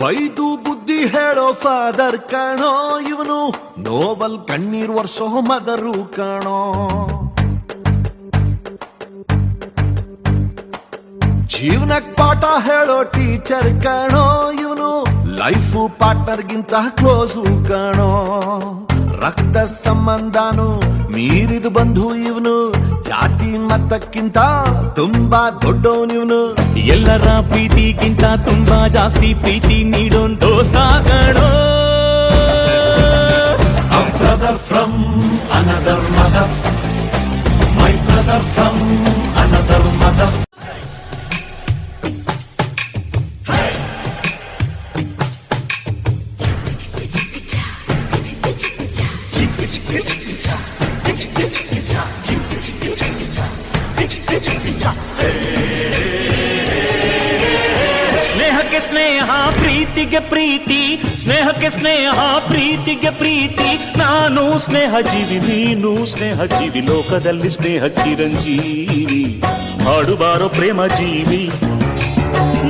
ಬೈದು ಬುದ್ಧಿ ಹೇಳೋ ಫಾದರ್ ಕಾಣೋ, ಇವನು ನೋಬಲ್ ಕಣ್ಣೀರ್ ವರ್ಷೋ ಮದರು ಕಾಣೋ. ಜೀವನಕ್ ಪಾಠ ಹೇಳೋ ಟೀಚರ್ ಕಾಣೋ, ಇವನು ಲೈಫು ಪಾರ್ಟ್ನರ್ಗಿಂತ ಕ್ಲೋಸು ಕಾಣೋ. ರಕ್ತ ಸಂಬಂಧನು ಮೀರಿದು ಬಂಧು ಇವನು, ಜಾತಿ ಮತಕ್ಕಿಂತ ತುಂಬಾ ದೊಡ್ಡವನಿವನು. ಎಲ್ಲರ ಪ್ರೀತಿಗಿಂತ ತುಂಬಾ ಜಾಸ್ತಿ ಪ್ರೀತಿ ನೀಡೋನ್ ದೋಸ್ತ ಕಾಣೋ. A brother from another mother, my brother from another mother. ಸ್ನೇಹಕ್ಕೆ ಸ್ನೇಹ, ಪ್ರೀತಿಗೆ ಪ್ರೀತಿ, ಸ್ನೇಹಕ್ಕೆ ಸ್ನೇಹ, ಪ್ರೀತಿಗೆ ಪ್ರೀತಿ. ನಾನು ಸ್ನೇಹ ಜೀವಿ, ನೀನು ಸ್ನೇಹ ಜೀವಿ, ಲೋಕದಲ್ಲಿ ಸ್ನೇಹ ಚಿರಂಜೀವಿ. ಹಾಡುಬಾರೋ ಪ್ರೇಮ ಜೀವಿ.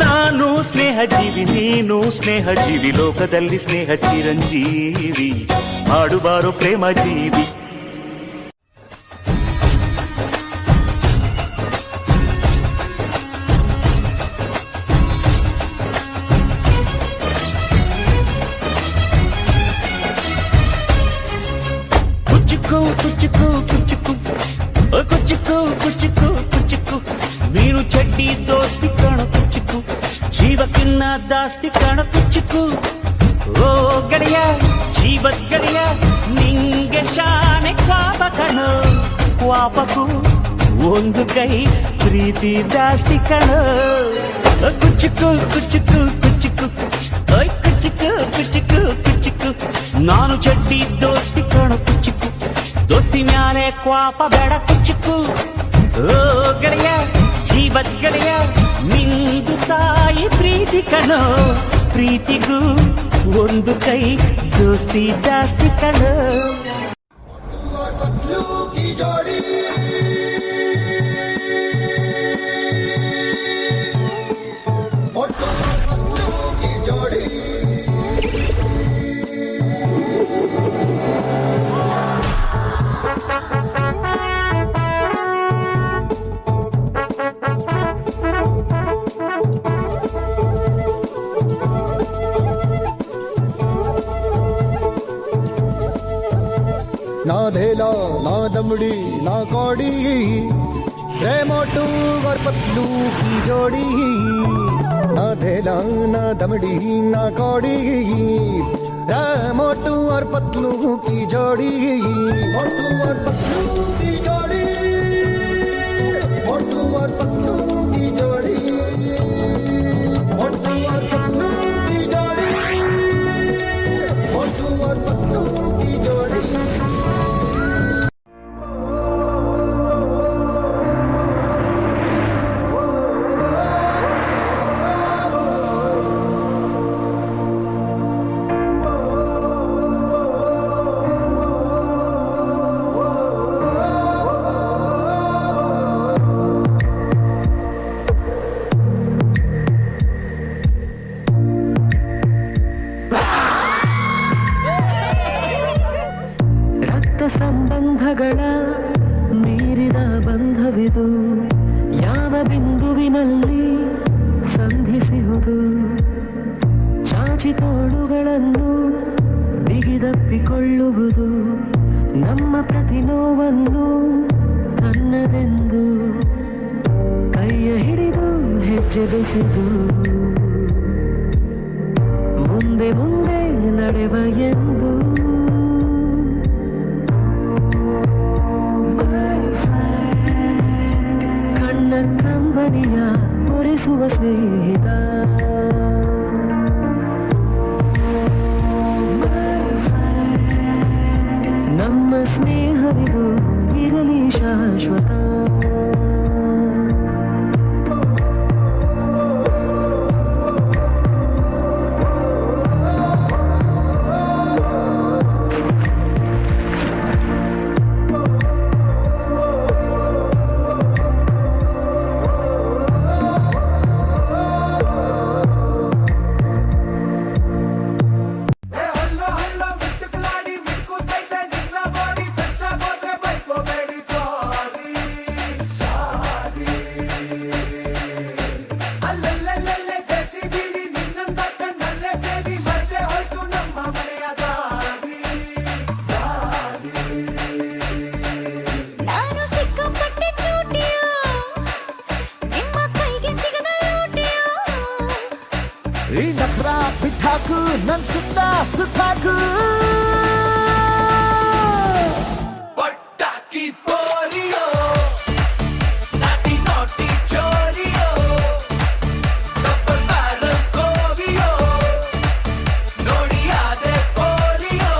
ನಾನು ಸ್ನೇಹ ಜೀವಿ, ನೀನು ಸ್ನೇಹ ಜೀವಿ, ಲೋಕದಲ್ಲಿ ಸ್ನೇಹ ಚಿರಂಜೀವಿ. ಹಾಡುಬಾರೋ ಪ್ರೇಮ ಜೀವಿ. ಕುಚ್ಚುಕು ಕುಚ್ಚುಕು ಮೀನು ಚಡ್ಡಿ ದೋಸ್ತಿ ಕಾಣ ಕುಚ್ಚುಕು, ಜೀವಕ್ಕಿನ್ನ ದಾಸ್ತಿ ಕಾಣ ಕುಚ್ಚುಕು. ಓ ಗೆಳೆಯ ಜೀವದ ಗೆಳೆಯ, ನಿಂಗೆ ಶಾನೆ ಕಾಪ ಕಣ. ಕ್ವಾಪಕು ಒಂದು ಕೈ ಪ್ರೀತಿ ಜಾಸ್ತಿ ಕಣ. ಕುಚ್ಚುಕು ಕುಚ್ಚುಕು ಕುಚ್ಚುಕು, ಕುಚ್ಚುಕು ಕುಚ್ಚುಕು ಕುಚ್ಚುಕು. ನಾನು ಚಡ್ಡಿ ದೋಸ್ತಿ ಕಾಣ ಕುಚ್ಚುಕು, ದೋಸ್ತಿ ಮ್ಯಾಲೆ ಕ್ವಾಪ ಬೇಡ ಕುಚ್ಚುಕು. ಓ ಗೆಳೆಯ ಜೀವದ ಗೆಳೆಯ, ನಿಂದು ತಾಯಿ ಪ್ರೀತಿ ಕಣೋ. ಪ್ರೀತಿಗೂ ಒಂದು ಕೈ ದೋಸ್ತಿ ಜಾಸ್ತಿ ಕಣೋ. ना धेला ना दमड़ी ना कौड़ी, मोटू और पतलू की जोड़ी. ना धेला ना दमड़ी ना कौड़ी, मोटू और पतलू की जोड़ी. मोटू और पतलू की जोड़ी, मोटू और पतलू की जोड़ी, मोटू और पतलू की जोड़ी, मोटू और पतलू की जोड़ी. ಸಂಬಂಧಗಳ ಮೀರಿದ ಬಂಧವಿದು, ಯಾವ ಬಿಂದುವಿನಲ್ಲಿ ಸಂಧಿಸುವುದು. ಚಾಚಿ ತೋಳುಗಳನ್ನು ಬಿಗಿದಪ್ಪಿಕೊಳ್ಳುವುದು, ನಮ್ಮ ಪ್ರತಿ ನೋವನ್ನು ತನ್ನದೆಂದು ಕೈಯ ಹಿಡಿದು ಹೆಜ್ಜೆ ಬೆಸೆದು ಮುಂದೆ ಮುಂದೆ ನಡೆವ ಎಂದು. ಕಂಬನಿಯ ತೋರಿಸುವ ಸ್ನೇಹಿತ, ನಮ್ಮ ಸ್ನೇಹವಿದು ಇರಲಿ ಶಾಶ್ವತ. ಸಾಕು ನನ್ ಸುತ್ತ ಸುತ್ತಾಕು ಪಟಾಕಿ ಪೋಲಿಯೋ ನಾಟಿ ನಾಟಿ ಚೋರಿಯೋ ಡಬಲ್ ಬ್ಯಾರಲ್ ಕೋವಿಯೋ ನೋಡಿ ಆದೆ ಪೋಲಿಯೋ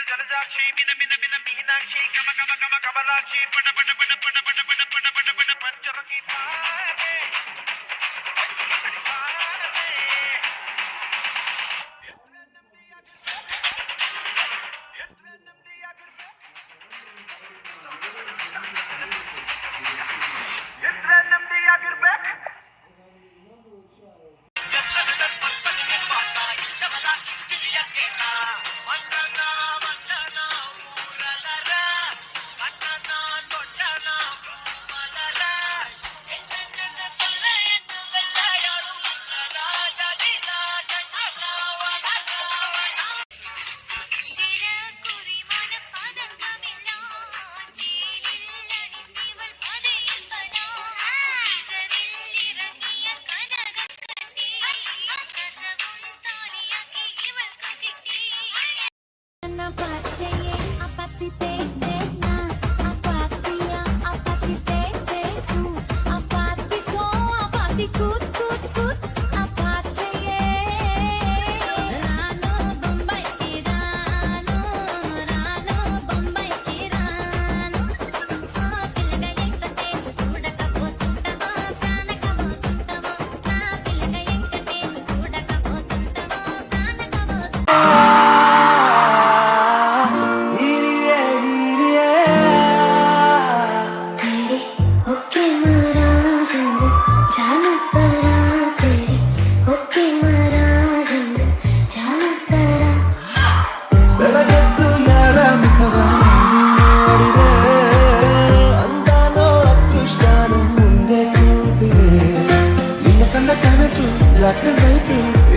జలజాక్షి మిన మిన మిన మీనాక్షి కమ కమ కమ కమలాక్షి పట పట పట పట పట పట పట పట పట పంచరకి పారే పంచరకి పారే ఎత్రన్నది ಆಗಿರಬೇಕು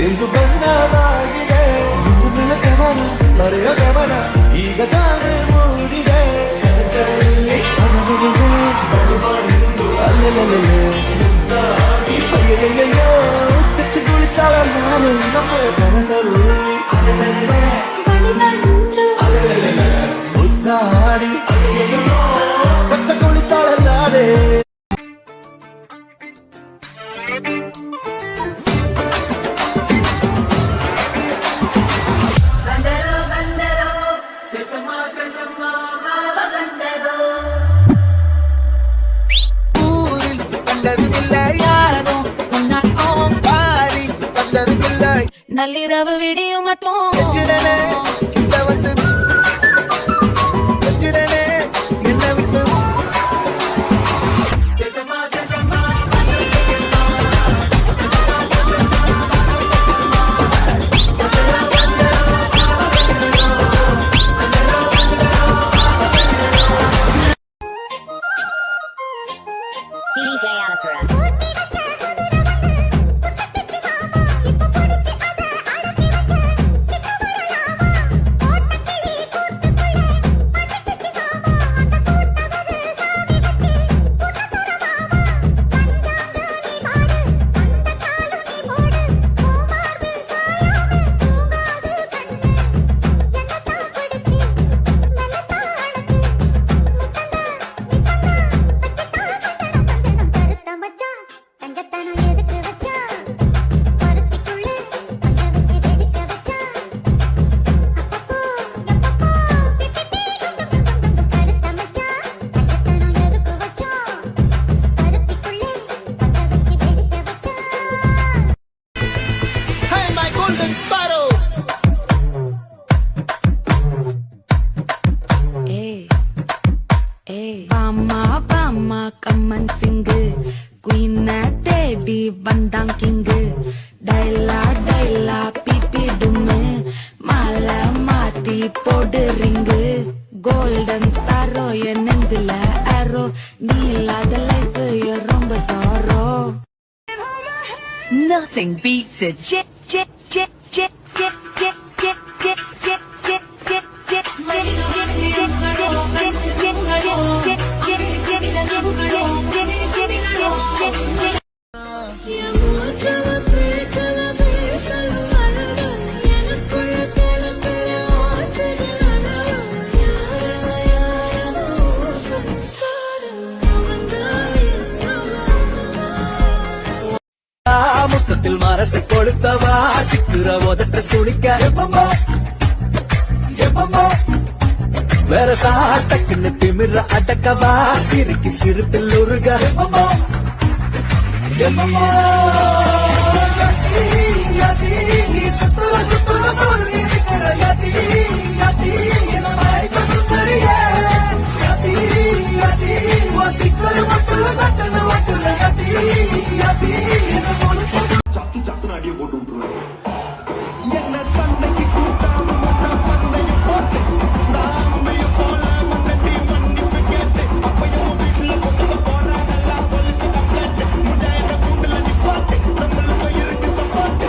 ಎಂದು ಬಣ್ಣವಾಗಿದೆ ಮುಂದಿನ ಗಮನ ಮರೆಯ ಗಮನ ಈಗ ತಾನೇ ಮೂಡಿದೆ ಅಯ್ಯಯ್ಯೋ ಕಚ್ಚಿ ಕುಳಿತಾಳ ನಾನು ನಮ್ಮ ಕನಸಲ್ಲಿ ಉದ್ದಾಡಿ ಕಚ್ಚ ಕುಳಿತಾಳಲ್ಲಾರೆ நள்ளிரவு விடியும் மட்டும் என்ன விட்டு Hey, my golden sparrow! Bama Bama கம்மன் சிங்கு குயின தேடி வந்தான் கிங்கு டைலா டைலா பிபி டும்மு மாலை மாத்தி போடு ரிங்கு கோல்டன் ஸ்டாரோ என் நெஞ்சில அரோ நீ இல்லாத லைஃப் ரொம்ப sorrow. Nothing beats a chip, chip, chip, chip, chip, chip, chip, chip, chip, chip, chip, chip, முத்தத்தில் மரசு கொளுத்தவா சிக்குற உதட்ட சுழிக்க எப்பமோ எப்பமோ வேற சாட்டக்குன்னு திமிர அடக்கவா சிரிக்கு சிரிப்பில் உருக எப்பமோ எப்பமோ நீ சுத்துற சுத்துற சொல்லி இருக்கிற யதி யதி என்ன மயக்க சுந்தரியே யதி யதி வாசிக்கிற மட்டுள்ள சட்டன மட்டுள்ள யதி யதி என்ன சண்டைக்கு கூட்டாம முட்டா பந்தையும் போட்டு நாமையும் போல மன்னதி மன்னிப்பு கேட்டு அப்பையும் வீட்டுல கொண்டு போறாங்கல்ல போலீஸ் கம்ப்ளைண்ட் முஜாயிட கூண்டுல நிப்பாட்டு நம்மளுக்கு இருக்கு சப்பாட்டு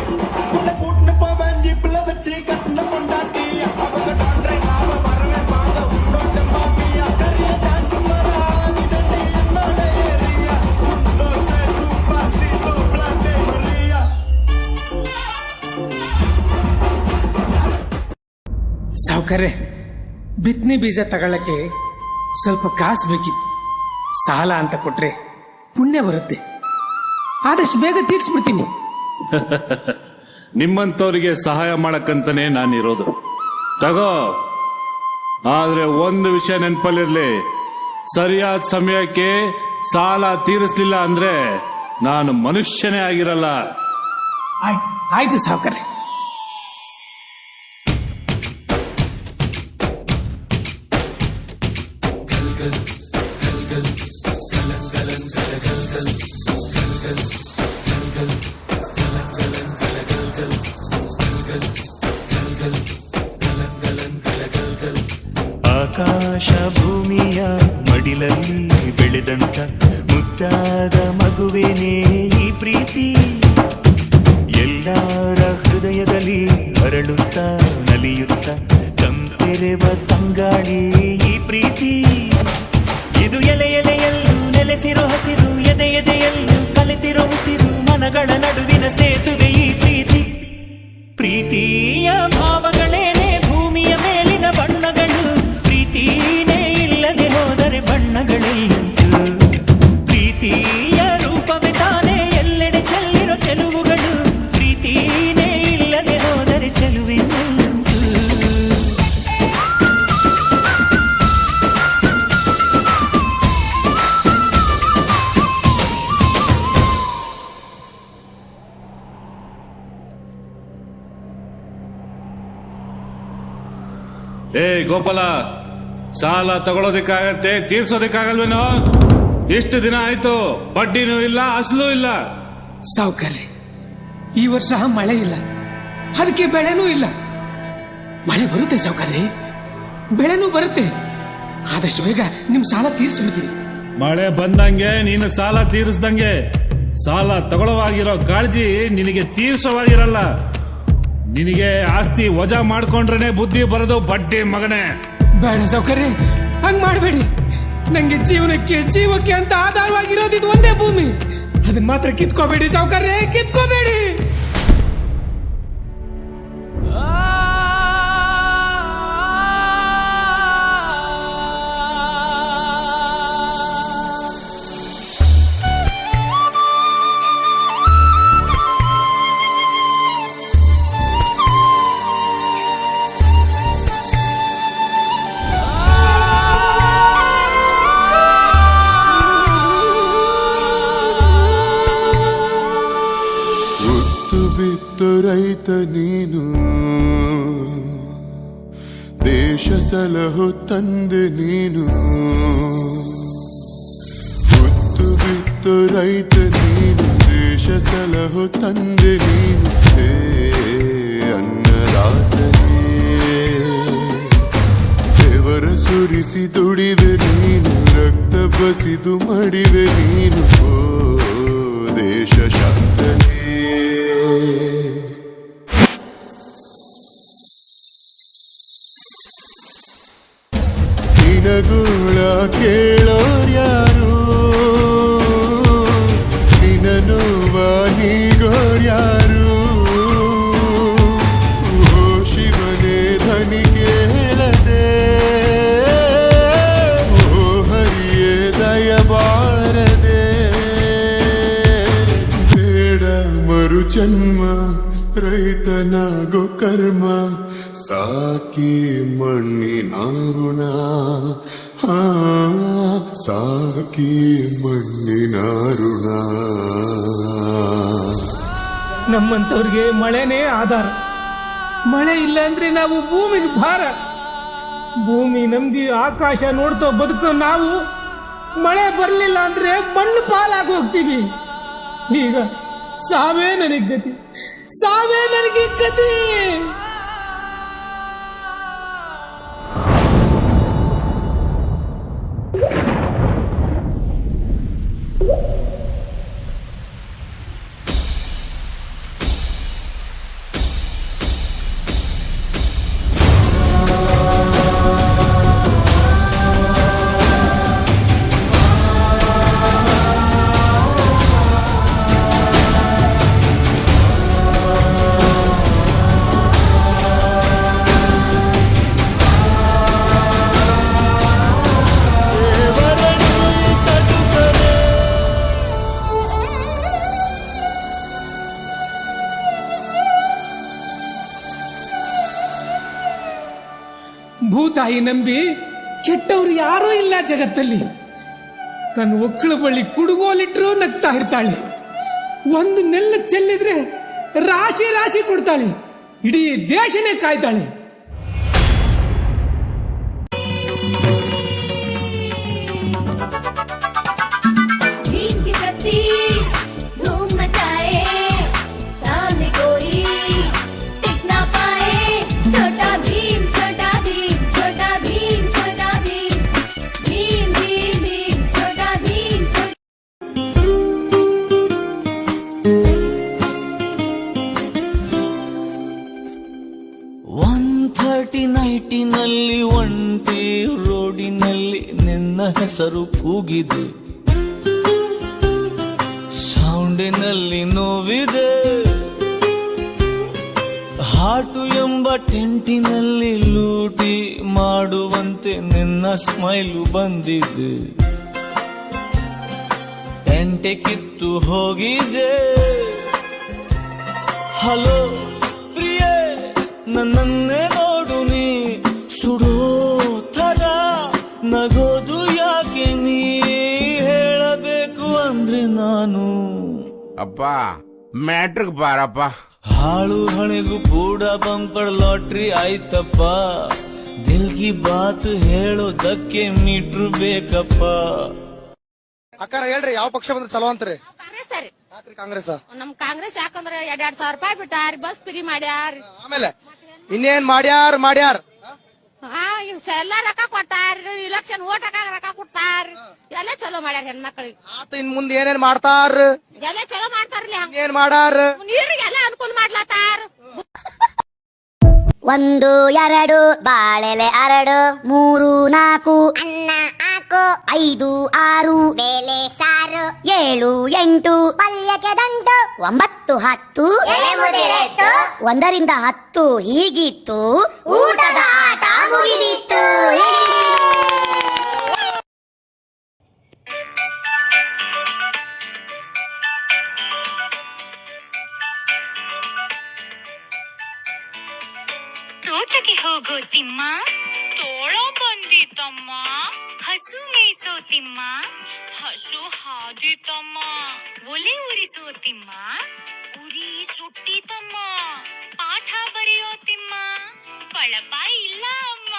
உன்னை கூட்டு போவேன் ஜீப்ல வச்சு கட்டின கொண்டாட்டி அவங்க டான்றை நாம வரவே பாங்க உன்னோட பாப்பியா கரிய டான்ஸ் மராதி தண்டி என்னோட ஏரியா உன்னோட சூப்பர் சீதோ பிளாட்டே மரியா. ಸಾವುಕಾರ್ರೆ ಬಿತ್ತನೆ ಬೀಜ ತಗೊಳ್ಳಕ್ಕೆ ಸ್ವಲ್ಪ ಕಾಸು ಬೇಕಿತ್ತು. ಸಾಲ ಅಂತ ಕೊಟ್ರೆ ಪುಣ್ಯ ಬರುತ್ತೆ. ಆದಷ್ಟು ಬೇಗ ತೀರ್ಸ್ಬಿಡ್ತೀನಿ. ನಿಮ್ಮಂತವರಿಗೆ ಸಹಾಯ ಮಾಡಕ್ಕಂತಾನೆ ನಾನಿರೋದು. ತಗೋ, ಆದ್ರೆ ಒಂದು ವಿಷಯ ನೆನಪಲ್ಲಿರ್ಲಿ, ಸರಿಯಾದ ಸಮಯಕ್ಕೆ ಸಾಲ ತೀರಿಸ್ಲಿಲ್ಲ ಅಂದ್ರೆ ನಾನು ಮನುಷ್ಯನೇ ಆಗಿರಲ್ಲ. ಆಯ್ತು ಆಯ್ತು ಸಾವುಕಾರ್ರೆ. ಆಕಾಶ ಭೂಮಿಯ ಮಡಿಲಲ್ಲಿ ಬೆಳೆದಂತ ಮುದ್ದಾದ ಮಗುವೇನೇ ಈ ಪ್ರೀತಿ, ಎಲ್ಲರ ಹೃದಯದಲ್ಲಿ ಅರಳುತ್ತ ನಲಿಯುತ್ತ ತಂಪೆರೆವ ತಂಗಾಳಿ ಈ ಪ್ರೀತಿ. ಇದು ಎಲೆ ಎಲೆಯಲ್ಲೂ ನೆಲೆಸಿರೋ ಹಸಿರು, ಎದೆ ಎದೆಯಲ್ಲೂ ಕಲಿತಿರೋ ಉಸಿರು, ಮನಗಳ ನಡುವಿನ ಸೇತುವೆ ಈ ಪ್ರೀತಿ. ಪ್ರೀತಿಯ ಭಾವಗಳೇನೆ ಭೂಮಿಯ ಮೇಲಿನ ಬಣ್ಣಗಳು, ಪ್ರೀತಿನೇ ಇಲ್ಲದೆ ಹೋದರೆ ಬಣ್ಣಗಳೆಲ್ಲುಂಟು. ಪ್ರೀತಿಯ ರೂಪವೇ ತಾನೇ ಎಲ್ಲೆಡೆ ಚೆಲ್ಲಿರೋ ಚೆಲುವುಗಳು, ಪ್ರೀತಿನೇ ಇಲ್ಲದೆ ಹೋದರೆ ಚೆಲುವಿನುಂಟು. ಏ ಗೋಪಾಲ, ಸಾಲ ತಗೊಳ್ಳೋದಕ್ಕಾಗತ್ತೆ, ತೀರ್ಸೋದಕ್ಕಾಗಲ್ವೇನೋ? ಎಷ್ಟು ದಿನ ಆಯ್ತು, ಬಡ್ಡಿನೂ ಇಲ್ಲ ಅಸಲು ಇಲ್ಲ. ಸಾವುಕಾರ್ರೆ, ಈ ವರ್ಷ ಮಳೆ ಇಲ್ಲ, ಅದಕ್ಕೆ ಬೆಳೆನೂ ಇಲ್ಲ. ಮಳೆ ಬರುತ್ತೆ ಸಾವುಕಾರ್ರೆ, ಬೆಳೆನೂ ಬರುತ್ತೆ. ಆದಷ್ಟು ಬೇಗ ನಿಮ್ ಸಾಲ ತೀರಿಸ್ಬಿಡ್ತೀನಿ. ಮಳೆ ಬಂದಂಗೆ ನೀನು ಸಾಲ ತೀರಿಸ್ದಂಗೆ ಸಾಲ ತಗೊಳ್ಳೋವಾಗಿರೋ ಕಾಳಜಿ ನಿನಗೆ ತೀರ್ಸೋವಾಗಿರಲ್ಲ. ನಿನಗೆ ಆಸ್ತಿ ವಜಾ ಮಾಡ್ಕೊಂಡ್ರೇನೆ ಬುದ್ಧಿ ಬರೋದು ಬಡ್ಡಿ ಮಗನೇ. ಬೇಡ ಸಾವುಕಾರ್ರೆ, ಹಂಗ್ ಮಾಡಬೇಡಿ. ನಂಗೆ ಜೀವಕ್ಕೆ ಅಂತ ಆಧಾರವಾಗಿರೋದು ಇದು ಒಂದೇ ಭೂಮಿ. ಅದನ್ನ ಮಾತ್ರ ಕಿತ್ಕೋಬೇಡಿ ಸಾವುಕಾರ್ರೆ, ಕಿತ್ಕೋಬೇಡಿ. ರೈತ ನೀನು, ದೇಶ ಸಲಹೋ ತಂದೆ ನೀನು. ಹುತ್ತು ಬಿತ್ತು ರೈತ ನೀನು, ದೇಶ ಸಲಹೋ ತಂದೆ ನೀನು. ಹೇ ಅನ್ನದಾತನೇ, ಬೆವರ ಸುರಿಸಿ ದುಡಿವೆ ನೀನು, ರಕ್ತ ಬಸಿದು ಮಡಿವೆ ನೀನು. ಓ ದೇಶ ಶಕ್ತನೇ. ನಿನಗೂಳ ಕೇಳೋರ್ಯಾರು, ನಿನನುವ ನೀಗೋರ್ಯಾರು. ಓ ಶಿವನೇ ಧನಿ ಕೇಳದೆ, ಓ ಹರಿಯೇ ದಯಬಾರದೆ. ಬೇಡ ಮರು ಜನ್ಮ ರೈತನಾಗೋ ಕರ್ಮ, ಸಾಕಿ ಮಣ್ಣಿನ ಋಣ. ಸಾಕಿ ಮಣ್ಣಿನ ಋಣ. ನಮ್ಮಂತವ್ರಿಗೆ ಮಳೆನೇ ಆಧಾರ. ಮಳೆ ಇಲ್ಲ ಅಂದ್ರೆ ನಾವು ಭೂಮಿಗೆ ಭಾರ. ಭೂಮಿ ನಂಬಿ ಆಕಾಶ ನೋಡ್ತೋ ಬದುಕೋ ನಾವು, ಮಳೆ ಬರಲಿಲ್ಲ ಅಂದ್ರೆ ಮಣ್ಣು ಪಾಲಾಗಿ ಹೋಗ್ತೀವಿ. ಈಗ ಸಾವೇ ನನಗೆ ಗತಿ, ಸಾವೇ ನನಗೆ ಗತಿ. ಭೂತಾಯಿ ನಂಬಿ ಕೆಟ್ಟವ್ರು ಯಾರೂ ಇಲ್ಲ ಜಗತ್ತಲ್ಲಿ. ತನ್ನ ಒಕ್ಕಳ ಬಳಿ ಕುಡುಗೋಲಿಟ್ರು ನಗ್ತಾ ಇರ್ತಾಳೆ. ಒಂದು ನೆಲ್ಲ ಚೆಲ್ಲಿದ್ರೆ ರಾಶಿ ರಾಶಿ ಕೊಡ್ತಾಳೆ. ಇಡೀ ದೇಶನೇ ಕಾಯ್ತಾಳೆ. ನೈಟಿನಲ್ಲಿ ಒಂಟಿ ರೋಡಿನಲ್ಲಿ ನಿನ್ನ ಹೆಸರು ಕೂಗಿದೆ. ಸೌಂಡಿನಲ್ಲಿ ನೋವಿದೆ. ಹಾಟು ಎಂಬ ಟೆಂಟಿನಲ್ಲಿ ಲೂಟಿ ಮಾಡುವಂತೆ ನಿನ್ನ ಸ್ಮೈಲು ಬಂದಿದೆ. ಟೆಂಟೆ ಕಿತ್ತು ಹೋಗಿದೆ. ಹಲೋ ಪ್ರಿಯೆ, ನನ್ನನ್ನೇ ನೋಡು ನೀ ಸುಡೋ ಥರ ನಗೋದು ಯಾಕೆ ನೀ ಹೇಳಬೇಕು ಅಂದ್ರೆ ನಾನು. ಅಪ್ಪ ಮ್ಯಾಟ್ರಿಕ್ ಬಾರಪ್ಪ. ಹಾಳು ಹಣೆಗೂ ಕೂಡ ಬಂಪರ್ ಲಾಟ್ರಿ ಆಯ್ತಪ್ಪ. ದಿಲ್ಗಿ ಬಾತ್ ಹೇಳೋದಕ್ಕೆ ಮೀಟ್ರು ಬೇಕಪ್ಪ. ಅಕ್ಕಾರ ಹೇಳ್ರಿ, ಯಾವ ಪಕ್ಷ ಬಂದ್ರೆ ಚಲೋ ಅಂತ್ರಿ? ಕಾಂಗ್ರೆಸ್. ನಮ್ ಕಾಂಗ್ರೆಸ್ ಯಾಕಂದ್ರೆ 2,000 ರೂಪಾಯಿ ಬಿಟ್ಟಾರ, ಬಸ್ ಫ್ರೀ ಮಾಡ್ಯಾರ. ಆಮೇಲೆ ಇನ್ನೇನ್ ಮಾಡ್ಯಾರ? ಎಲ್ಲ ರೊಕ್ಕ ಕೊಟ್ಟಾರ ಇಲೆಕ್ಷನ್ ಓಟ್ ಹಾಕಾಗ ರೊಕ್ಕ ಕೊಟ್ಟಾರ ಎಲ್ಲ ಚಲೋ ಮಾಡ್ಯಾರ ಹೆಣ್ಮಕ್ಳಿಗೆ ಆತ ಇನ್ ಮುಂದೆ ಏನೇನ್ ಮಾಡ್ತಾರ ಎಲ್ಲ ಚಲೋ ಮಾಡ್ತಾರ್ಲಿ ಹಂಗ ಏನ್ ಮಾಡಾರ ನೀರಿಗೆಲ್ಲ ಅನುಕೂಲ ಮಾಡ್ಲತ್ತಾರ 1 2 ಬಾಳೆಲೆ 2 3 4 ಅನ್ನ ಹಾಕು 5 6 ಬೇಳೆ ಸಾರು 7 8 ಪಲ್ಯಕ್ಕೆ ದಂಟು 9 10 1 ರಿಂದ 10 ಹೀಗಿತ್ತು ಊಟದ ಆಟ ಮುಗಿದಿತ್ತು. ತೋಟಕ್ಕೆ ಹೋಗೋ ತಿಮ್ಮ ತೋಳ ಬಂದಿತಮ್ಮ ಹಸು ಮೇಯಿಸೋ ತಿಮ್ಮ ಹಸು ಹಾದಿತಮ್ಮ ಒಲೆ ಉರಿಸೋ ತಿಮ್ಮ ಉರಿ ಸುಟ್ಟಿತಮ್ಮ ಪಾಠ ಬರೆಯೋ ತಿಮ್ಮ ಬಳಪ ಇಲ್ಲ ಅಮ್ಮ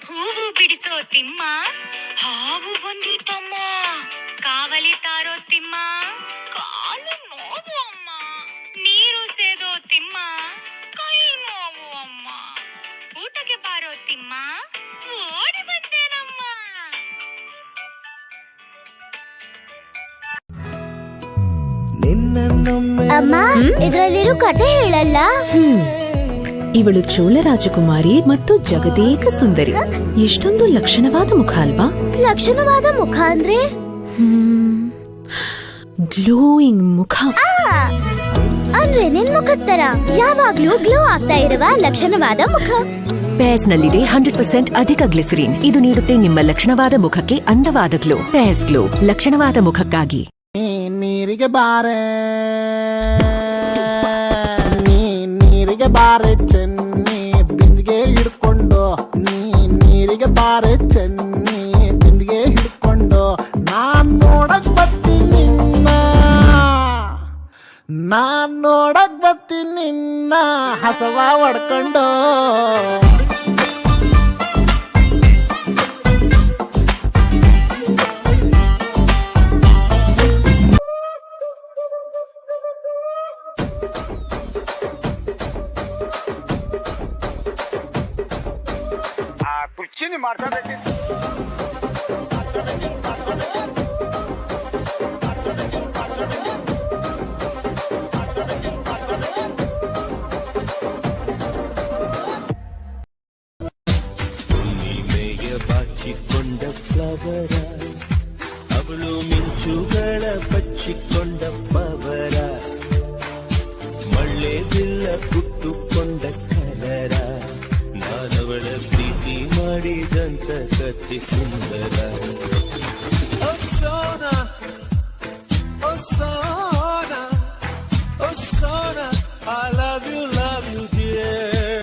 ಹೂವು ಬಿಡಿಸೋ ತಿಮ್ಮ ಹಾವು ಬಂದಿತಮ್ಮ ಕಾವಲಿ ತಾರೋ ತಿಮ್ಮ ಕಾಲು ನೋವು ಅಮ್ಮ ನೀರು ಸೇದೋ ತಿಮ್ಮ ಕೈ ನೋವು ಅಮ್ಮ ಊಟಕ್ಕೆ ಬಾರೋ ತಿಮ್ಮ ಓಡಿ ಬಂದೇನಮ್ಮ. ಅಮ್ಮ ಇದ್ರಲ್ಲಿರೋ ಕಥೆ ಹೇಳಲ್ಲ. ಇವಳು ಚೋಳ ರಾಜಕುಮಾರಿ ಮತ್ತು ಜಗದೇಕ ಸುಂದರಿ. ಎಷ್ಟೊಂದು ಲಕ್ಷಣವಾದ ಮುಖ ಅಲ್ವಾ? ಲಕ್ಷಣವಾದ ಮುಖ ಅಂದ್ರೆ ಗ್ಲೋಯಿಂಗ್ ಮುಖ ಅಂದ್ರೆ ನಿನ್ ಮುಖದ ತರ ಯಾವಾಗ್ಲೂ ಗ್ಲೋ ಆಗ್ತಾ ಇರುವ ಲಕ್ಷಣವಾದ ಮುಖ. ಪೇಸ್ ನಲ್ಲಿದೆ 100% ಅಧಿಕ ಗ್ಲಿಸರಿನ್. ಇದು ನೀಡುತ್ತೆ ನಿಮ್ಮ ಲಕ್ಷಣವಾದ ಮುಖಕ್ಕೆ ಅಂದವಾದ ಗ್ಲೋ. ಪೇಸ್ ಗ್ಲೋ, ಲಕ್ಷಣವಾದ ಮುಖಕ್ಕಾಗಿ. ನೀರಿಗೆ ಬಾರೆ ನೀರಿಗೆ ಬಾರೆ ಚೆನ್ನಿ ಬಿಂದಿಗೆ ಹಿಡ್ಕೊಂಡು ನೀರಿಗೆ ಬಾರೆ ಚೆನ್ನಿ ಬಿಂದಿಗೆ ಹಿಡ್ಕೊಂಡು ನಾನ್ ನೋಡಕ್ ಬರ್ತೀನಿ ನಿನ್ನ ಹಸವ ಹೊಡ್ಕೊಂಡು. ಕುರ್ಚಿನಿ ಮಾಡ್ಕೋಬೇಕಿತ್ತು. ಬಾಚಿಕೊಂಡ ಫ್ಲವರ ಅವಳು ಮಿಂಚುಗಳ ಬಚ್ಚಿಕೊಂಡ ಪವರ ಮಳ್ಳೆ ಬಿಲ್ಲ ಕುಟ್ಟುಕೊಂಡ ಕಲರ ನಾನವಳ ಪ್ರೀತಿ ಮಾಡಿದಂತ ಕಥೆ ಸುಂದರ. ಓ ಸೋನಾ ಓ ಸೋನಾ ಓ ಸೋನಾ ಐ ಲವ್ ಯು ಡಿಯರ್.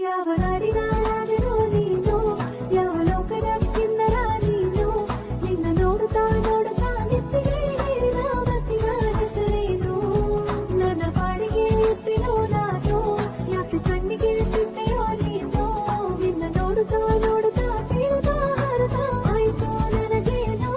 ಯಾವ ನಾಡಿನಾದರೂ ನೀನು ಯಾವ ಲೋಕದ ಕಿನ್ನರ ನೀನು ನಿನ್ನ ನೋಡುತ್ತಾ ನೋಡುತ್ತಾ ನೆತ್ತಿಗೆ ಏರಿದ ಮತ್ತಿನ ಹೆಸರೇನು ನನ್ನ ಪಾಡಿಗೆ ಎತ್ತಿನೋ ನಾನು ಯಾಕೆ ಕಣ್ಣಿಗೆ ಎತ್ತಿದ್ದೆಯೋ ನೀನು ನಿನ್ನ ನೋಡುತ್ತಾ ನೋಡುತ್ತಾ ತೀರುತ್ತಾ ಹರಿದ ಆಯ್ತು ನನಗೇನೋ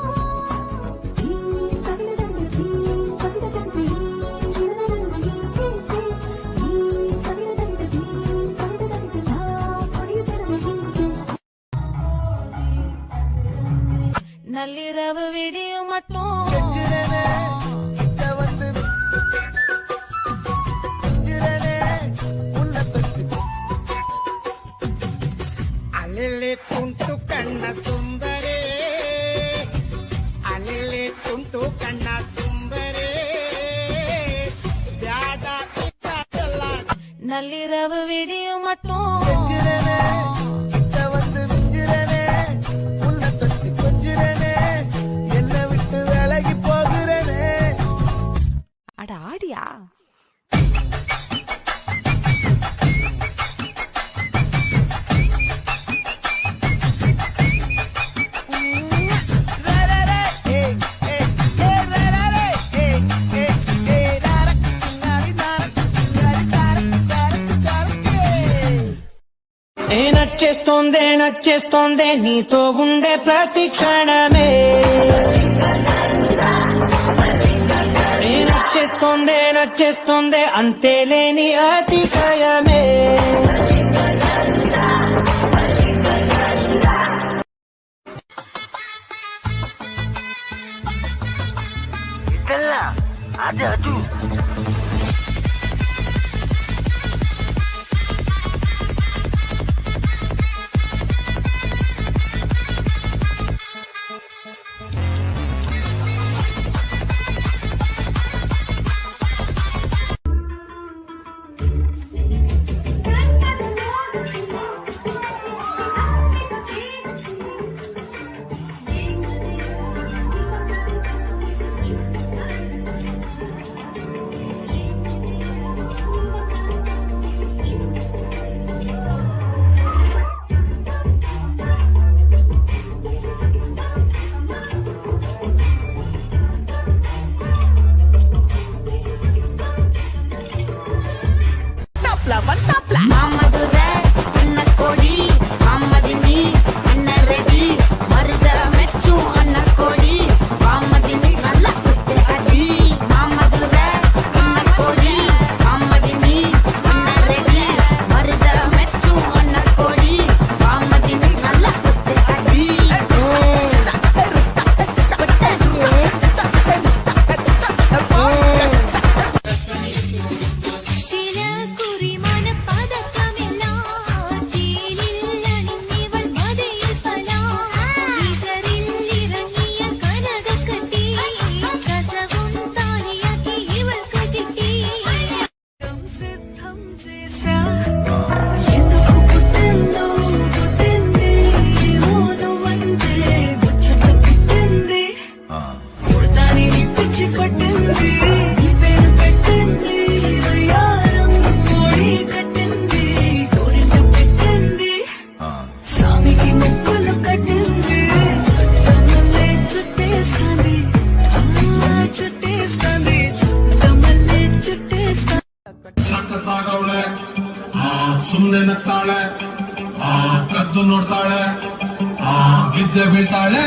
நள்ளிரவு விடியும் மட்டும் ಅಲ್ಲೆಲ್ಲಿ ತುಂಟು ಕಣ್ಣ ಸುಂದರೇ ಅಲ್ಲೆಲ್ಲಿ ತುಂಟು ಕಣ್ಣ ಸುಂದರೇ ಬ್ಯಾಡ நள்ளிரவு விடியும் மட்டும் அட ஆடியா నచ్చేస్తోందే నీతో ఉండే ప్రతి క్షణమే. నచ్చేస్తోందే చేస్తుంది అంతేలేని అతిశయమే ಅದು ಸಖತ್ತಾಗವಳೆ ಸುಮ್ಮನೆ ನಗ್ತಾಳೆ ಕದ್ದು ನೋಡ್ತಾಳೆ ಗಿದ್ದೆ ಬೀಳ್ತಾಳೆ